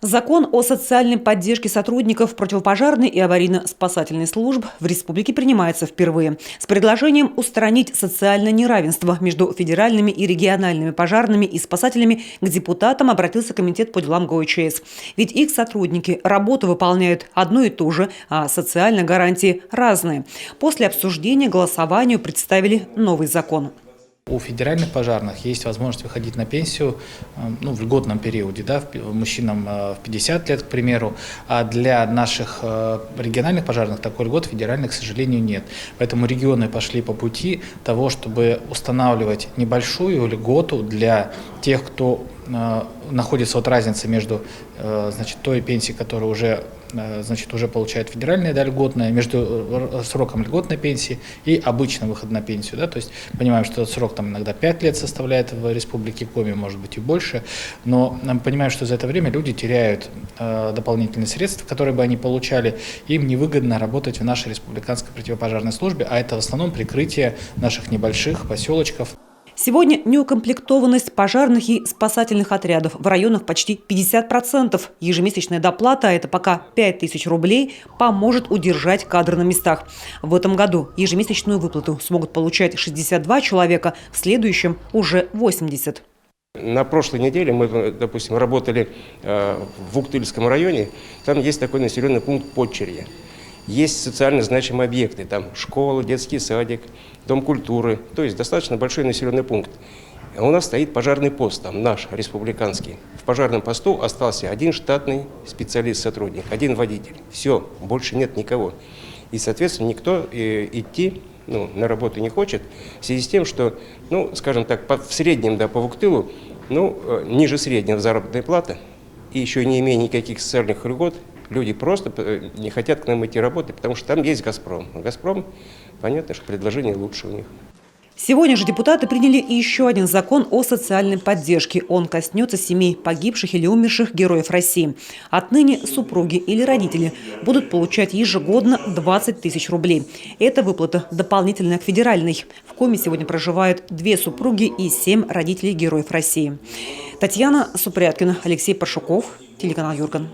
Закон о социальной поддержке сотрудников противопожарной и аварийно-спасательной служб в республике принимается впервые с предложением устранить социальное неравенство между федеральными и региональными пожарными и спасателями. К депутатам обратился Комитет по делам ГОЧС. Ведь их сотрудники работу выполняют одно и то же, а социальные гарантии разные. После обсуждения голосованию представили новый закон. У федеральных пожарных есть возможность выходить на пенсию в льготном периоде, мужчинам в 50 лет, к примеру, а для наших региональных пожарных такой льготы федеральных, к сожалению, нет. Поэтому регионы пошли по пути того, чтобы устанавливать небольшую льготу для тех, кто находится разница между той пенсией, которая уже получает федеральная льготная, между сроком льготной пенсии и обычным выходом на пенсию. То есть понимаем, что этот срок иногда 5 лет составляет в Республике Коми, может быть и больше, но понимаем, что за это время люди теряют дополнительные средства, которые бы они получали, им невыгодно работать в нашей республиканской противопожарной службе, а это в основном прикрытие наших небольших поселочков. Сегодня неукомплектованность пожарных и спасательных отрядов в районах почти 50%. Ежемесячная доплата, а это пока 5000 рублей, поможет удержать кадры на местах. В этом году ежемесячную выплату смогут получать 62 человека, в следующем уже 80. На прошлой неделе мы, допустим, работали в Уктыльском районе. Там есть такой населенный пункт Подчерье. Есть социально значимые объекты, там школа, детский садик, дом культуры, то есть достаточно большой населенный пункт. А у нас стоит пожарный пост, там наш, республиканский. В пожарном посту остался один штатный специалист-сотрудник, один водитель. Все, больше нет никого. И, соответственно, никто идти на работу не хочет, в связи с тем, что, скажем так, в среднем по Уктылу, ниже среднего заработная плата, и еще не имея никаких социальных льгот, люди просто не хотят к нам идти работать, потому что там есть «Газпром». «Газпром», понятно, что предложение лучше у них. Сегодня же депутаты приняли еще один закон о социальной поддержке. Он коснется семей погибших или умерших героев России. Отныне супруги или родители будут получать ежегодно 20 тысяч рублей. Эта выплата дополнительная к федеральной. В Коми сегодня проживают 2 супруги и 7 родителей героев России. Татьяна Супряткина, Алексей Паршуков, телеканал Юрган.